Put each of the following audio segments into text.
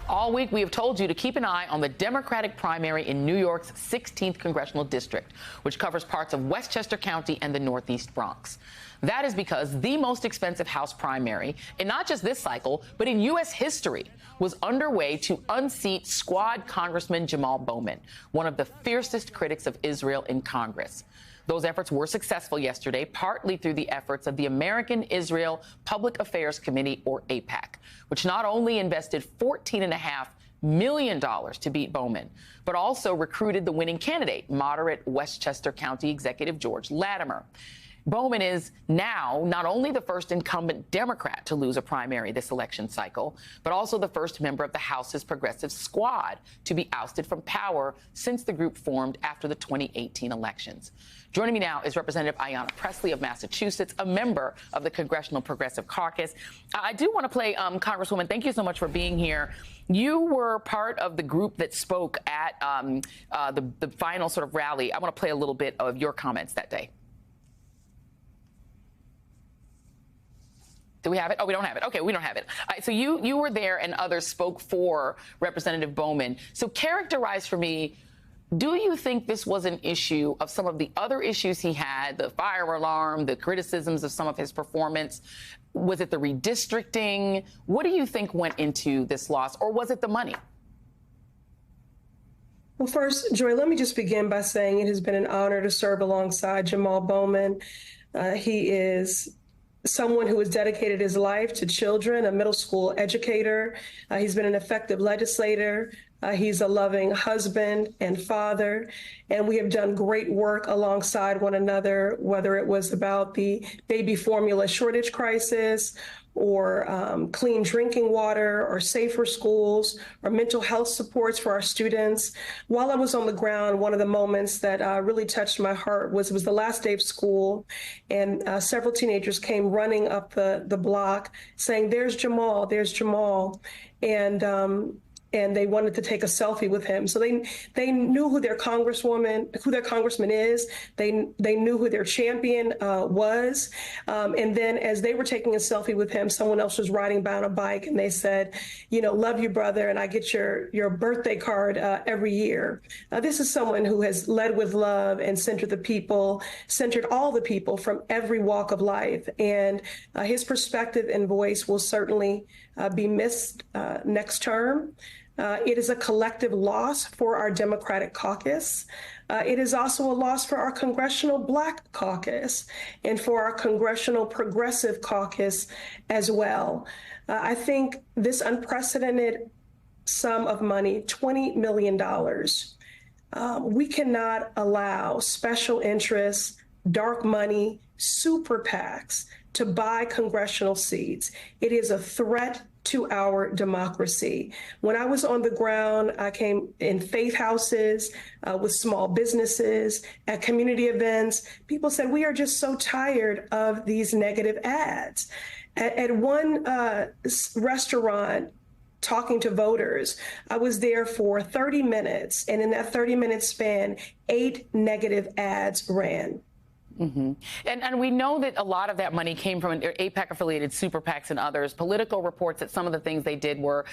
All week, we have told you to keep an eye on the Democratic primary in New York's 16th congressional district, which covers parts of Westchester County and the Northeast Bronx. That is because the most expensive House primary, and not just this cycle, but in U.S. history, was underway to unseat Squad Congressman Jamal Bowman, one of the fiercest critics of Israel in Congress. Those efforts were successful yesterday, partly through the efforts of the American Israel Public Affairs Committee, or AIPAC, which not only invested $14.5 million to beat Bowman, but also recruited the winning candidate, moderate Westchester County Executive George Latimer. Bowman is now not only the first incumbent Democrat to lose a primary this election cycle, but also the first member of the House's Progressive Squad to be ousted from power since the group formed after the 2018 elections. Joining me now is Representative Ayanna Pressley of Massachusetts, a member of the Congressional Progressive Caucus. I do want to play, Congresswoman, thank you so much for being here. You were part of the group that spoke at the final sort of rally. I want to play a little bit of your comments that day. Do we have it? Oh, we don't have it. Okay, we don't have it. So you were there and others spoke for Representative Bowman. So characterize for me, do you think this was an issue of some of the other issues he had, the fire alarm, the criticisms of some of his performance? Was it the redistricting? What do you think went into this loss, or was it the money? Well, first, Joy, let me just begin by saying it has been an honor to serve alongside Jamal Bowman. He is someone who has dedicated his life to children, a middle school educator. He's been an effective legislator. He's a loving husband and father. And we have done great work alongside one another, whether it was about the baby formula shortage crisis, or clean drinking water, or safer schools, or mental health supports for our students. While I was on the ground, one of the moments that really touched my heart was it was the last day of school, and several teenagers came running up the block saying, "There's Jamal, there's Jamal." And they wanted to take a selfie with him. So they knew who their congressman is. They knew who their champion was. And then as they were taking a selfie with him, someone else was riding by on a bike, and they said, "Love you, brother, and I get your birthday card every year." This is someone who has led with love and centered all the people from every walk of life. And his perspective and voice will certainly be missed next term. It is a collective loss for our Democratic caucus. It is also a loss for our Congressional Black Caucus and for our Congressional Progressive Caucus as well. I think this unprecedented sum of money, $20 million, we cannot allow special interests, dark money, super PACs to buy congressional seats. It is a threat to our democracy. When I was on the ground, I came in faith houses, with small businesses, at community events. People said, "We are just so tired of these negative ads." At one restaurant, talking to voters, I was there for 30 minutes, and in that 30-minute span, 8 negative ads ran. Mm-hmm. And we know that a lot of that money came from AIPAC-affiliated super PACs and others. Political reports that some of the things they did were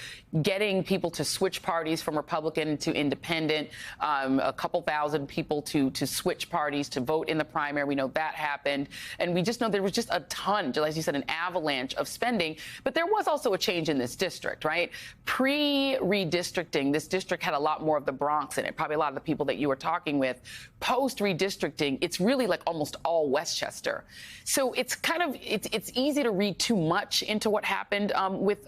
getting people to switch parties from Republican to independent, a couple thousand people to switch parties to vote in the primary. We know that happened. And we just know there was just a ton, as you said, an avalanche of spending. But there was also a change in this district, right? Pre-redistricting, this district had a lot more of the Bronx in it, probably a lot of the people that you were talking with. Post-redistricting, it's really like almost all Westchester. So it's it's easy to read too much into what happened with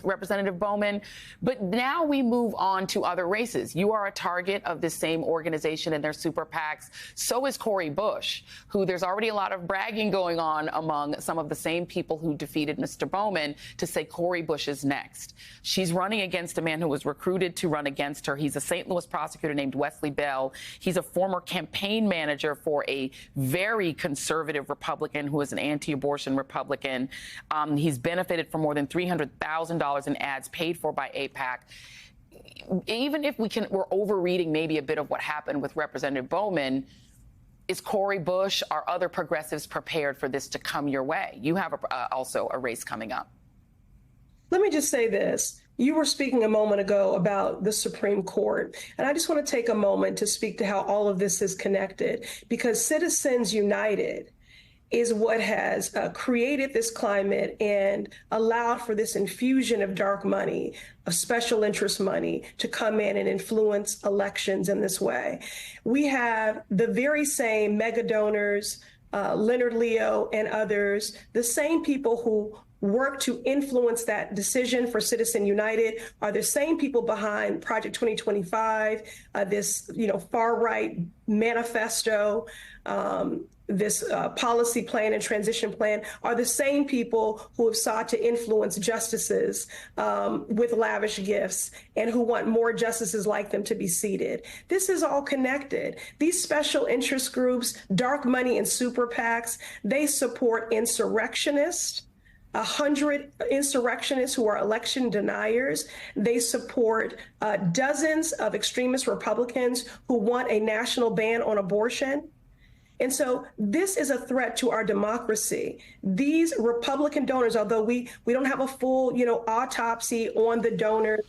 Representative Bowman. But now we move on to other races. You are a target of this same organization and their super PACs. So is Cori Bush, who there's already a lot of bragging going on among some of the same people who defeated Mr. Bowman to say Cori Bush is next. She's running against a man who was recruited to run against her. He's a St. Louis prosecutor named Wesley Bell. He's a former campaign manager for a very conservative Republican who is an anti-abortion Republican. He's benefited from more than $300,000 in ads paid for by AIPAC. Even if we're overreading maybe a bit of what happened with Representative Bowman, is Cori Bush or other progressives prepared for this to come your way? You have also a race coming up. Let me just say this. You were speaking a moment ago about the Supreme Court, and I just want to take a moment to speak to how all of this is connected, because Citizens United is what has created this climate and allowed for this infusion of dark money, of special interest money, to come in and influence elections in this way. We have the very same mega donors, Leonard Leo and others, the same people who work to influence that decision for Citizen United are the same people behind Project 2025, this far right manifesto, this policy plan and transition plan, are the same people who have sought to influence justices with lavish gifts and who want more justices like them to be seated. This is all connected. These special interest groups, dark money and super PACs, they support insurrectionists. 100 insurrectionists who are election deniers. They support dozens of extremist Republicans who want a national ban on abortion. And so this is a threat to our democracy. These Republican donors, although we don't have a full, autopsy on the donors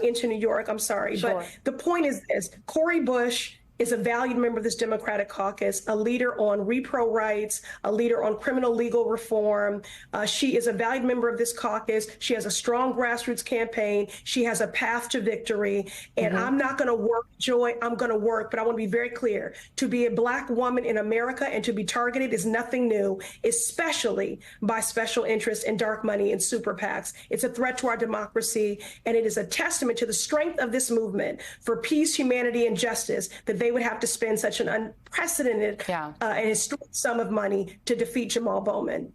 into New York, I'm sorry, Sure. but the point is this: Cori Bush is a valued member of this Democratic caucus, a leader on repro rights, a leader on criminal legal reform. She is a valued member of this caucus. She has a strong grassroots campaign. She has a path to victory. And I'm not going to work, Joy, I'm going to work, but I want to be very clear. To be a Black woman in America and to be targeted is nothing new, especially by special interests and dark money and super PACs. It's a threat to our democracy, and it is a testament to the strength of this movement for peace, humanity, and justice that they would have to spend such an unprecedented and historic sum of money to defeat Jamal Bowman.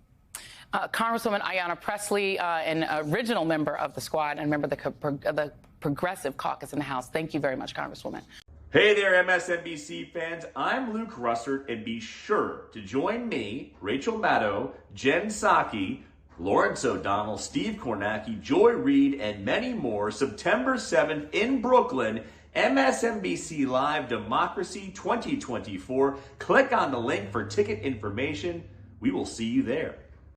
Congresswoman Ayanna Pressley, an original member of the squad and member of the Progressive Caucus in the House. Thank you very much, Congresswoman. Hey there, MSNBC fans. I'm Luke Russert, and be sure to join me, Rachel Maddow, Jen Psaki, Lawrence O'Donnell, Steve Kornacki, Joy Reid, and many more September 7th in Brooklyn, MSNBC Live Democracy 2024. Click on the link for ticket information. We will see you there.